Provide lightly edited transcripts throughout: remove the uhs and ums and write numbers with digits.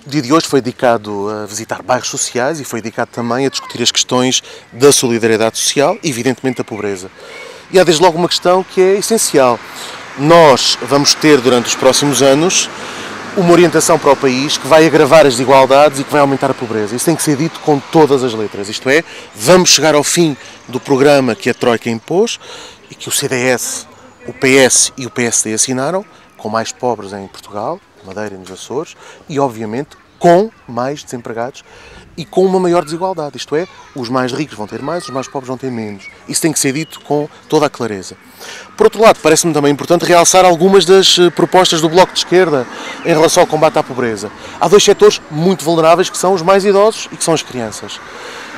O dia de hoje foi dedicado a visitar bairros sociais e foi dedicado também a discutir as questões da solidariedade social e, evidentemente, da pobreza. E há desde logo uma questão que é essencial. Nós vamos ter, durante os próximos anos, uma orientação para o país que vai agravar as desigualdades e que vai aumentar a pobreza. Isso tem que ser dito com todas as letras. Isto é, vamos chegar ao fim do programa que a Troika impôs e que o CDS, o PS e o PSD assinaram, com mais pobres em Portugal, Madeira e nos Açores, e obviamente com mais desempregados e com uma maior desigualdade. Isto é, os mais ricos vão ter mais, os mais pobres vão ter menos. Isso tem que ser dito com toda a clareza. Por outro lado, parece-me também importante realçar algumas das propostas do Bloco de Esquerda em relação ao combate à pobreza. Há dois setores muito vulneráveis, que são os mais idosos e que são as crianças.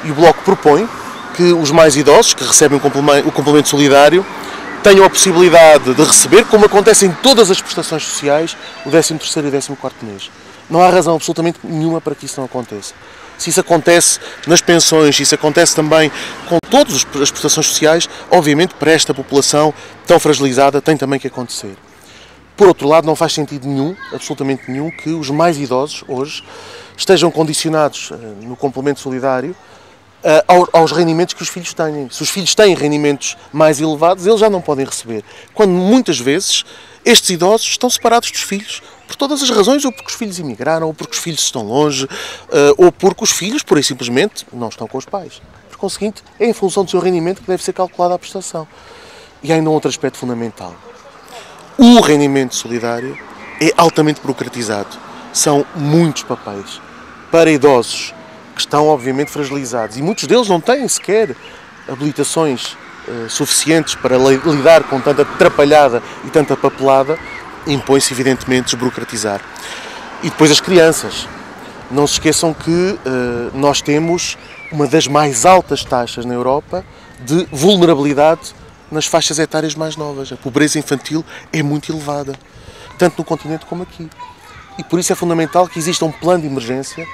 E o Bloco propõe que os mais idosos, que recebem o complemento solidário, tenham a possibilidade de receber, como acontece em todas as prestações sociais, o 13º e o 14º mês. Não há razão absolutamente nenhuma para que isso não aconteça. Se isso acontece nas pensões, se isso acontece também com todas as prestações sociais, obviamente para esta população tão fragilizada tem também que acontecer. Por outro lado, não faz sentido nenhum, absolutamente nenhum, que os mais idosos hoje estejam condicionados no complemento solidário aos rendimentos que os filhos têm. Se os filhos têm rendimentos mais elevados, eles já não podem receber. Quando muitas vezes estes idosos estão separados dos filhos por todas as razões, ou porque os filhos emigraram, ou porque os filhos estão longe, ou porque os filhos, pura e simplesmente, não estão com os pais. Por conseguinte, é em função do seu rendimento que deve ser calculada a prestação. E há ainda um outro aspecto fundamental. O rendimento solidário é altamente burocratizado. São muitos papéis para idosos que estão obviamente fragilizados e muitos deles não têm sequer habilitações suficientes para lidar com tanta atrapalhada e tanta papelada. Impõe-se evidentemente desburocratizar. E depois as crianças. Não se esqueçam que nós temos uma das mais altas taxas na Europa de vulnerabilidade nas faixas etárias mais novas. A pobreza infantil é muito elevada, tanto no continente como aqui. E por isso é fundamental que exista um plano de emergência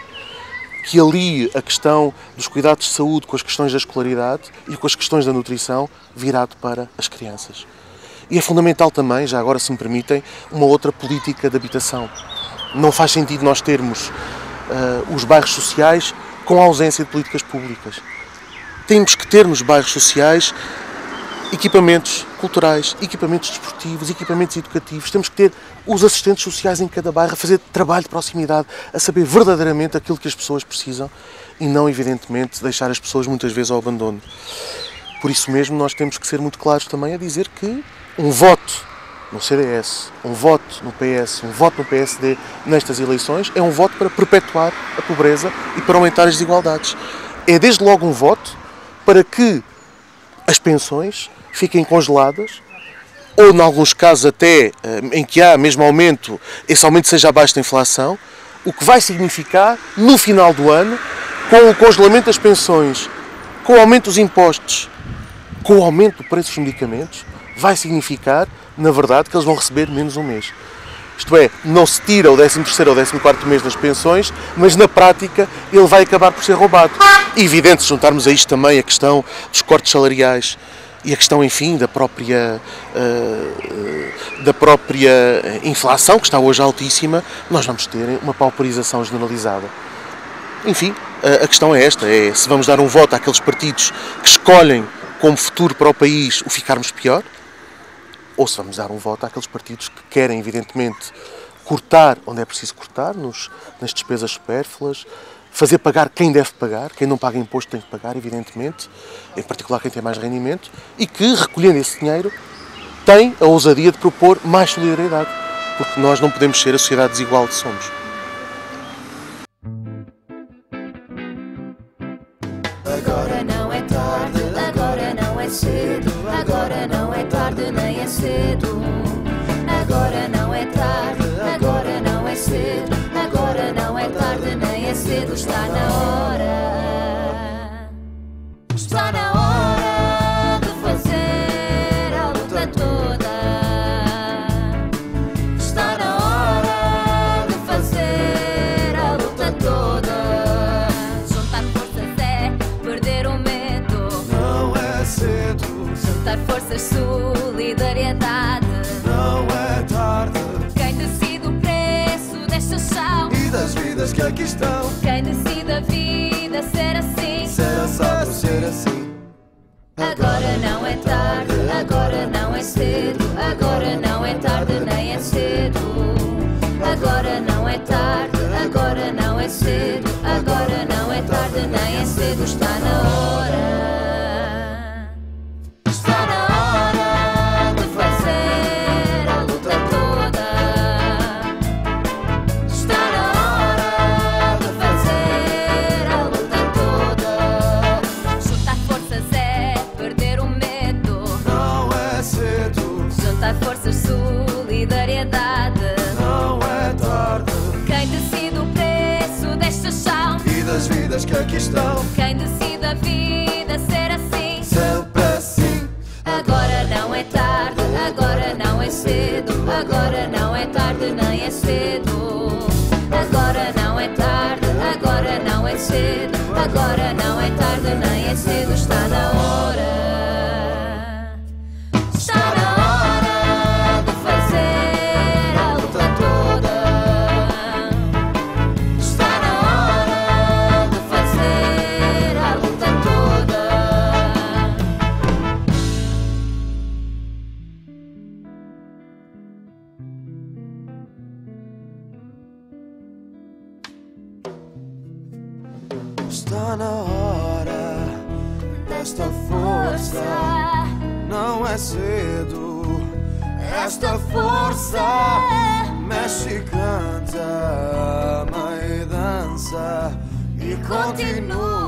que alie a questão dos cuidados de saúde com as questões da escolaridade e com as questões da nutrição, virado para as crianças. E é fundamental também, já agora se me permitem, uma outra política de habitação. Não faz sentido nós termos os bairros sociais com a ausência de políticas públicas. Temos que ter nos bairros sociais equipamentos culturais, equipamentos desportivos, equipamentos educativos. Temos que ter os assistentes sociais em cada bairro a fazer trabalho de proximidade, a saber verdadeiramente aquilo que as pessoas precisam e não, evidentemente, deixar as pessoas muitas vezes ao abandono. Por isso mesmo, nós temos que ser muito claros também a dizer que um voto no CDS, um voto no PS, um voto no PSD nestas eleições é um voto para perpetuar a pobreza e para aumentar as desigualdades. É desde logo um voto para que as pensões fiquem congeladas, ou em alguns casos até em que há mesmo aumento, esse aumento seja abaixo da inflação, o que vai significar, no final do ano, com o congelamento das pensões, com o aumento dos impostos, com o aumento do preço dos medicamentos, vai significar, na verdade, que eles vão receber menos um mês. Isto é, não se tira o 13º ou 14º mês das pensões, mas na prática ele vai acabar por ser roubado. É evidente, se juntarmos a isto também a questão dos cortes salariais e a questão, enfim, da própria inflação, que está hoje altíssima, nós vamos ter uma pauperização generalizada. Enfim, a questão é esta, é se vamos dar um voto àqueles partidos que escolhem como futuro para o país o ficarmos pior, ou se vamos dar um voto àqueles partidos que querem, evidentemente, cortar onde é preciso cortar, nas despesas supérfluas, fazer pagar quem deve pagar, quem não paga imposto tem que pagar, evidentemente, em particular quem tem mais rendimento, e que, recolhendo esse dinheiro, tem a ousadia de propor mais solidariedade, porque nós não podemos ser a sociedade desigual que somos. Agora não é tarde, agora não é cedo, agora não é tarde nem é cedo. Agora não é tarde, agora não é cedo, agora não é tarde nem é cedo. Está na hora, está na hora de fazer a luta toda. Está na hora de fazer a luta toda. Juntar forças é perder o medo. Não é cedo. Juntar forças, solidariedade. Não é tarde. Quem decide o preço desta chão E das vidas que que aqui estão. Quem decide a vida ser assim, Ser assado, ser assim. agora não é tarde, agora não é cedo, agora não é tarde nem é cedo. Agora não é tarde, agora não é cedo, agora não é tarde nem é cedo. Está na hora, está na hora de fazer a luta toda. Está na hora de fazer a luta toda. Juntar forças é perder o medo. Não é cedo, Juntar forças, solidariedade. não é tarde. Quem decide o preço deste chão, E das vidas que aqui estão. quem decide a vida ser assim, Sempre assim. agora não é tarde, agora não é cedo, agora não é tarde nem é cedo. Agora não é tarde, agora não é cedo, agora não é tarde nem é cedo. Está na hora, está na hora de fazer a luta toda. Está na hora de fazer a luta toda. Está na hora desta força. Não é cedo. Esta força mexe e canta, ama e dança e continua.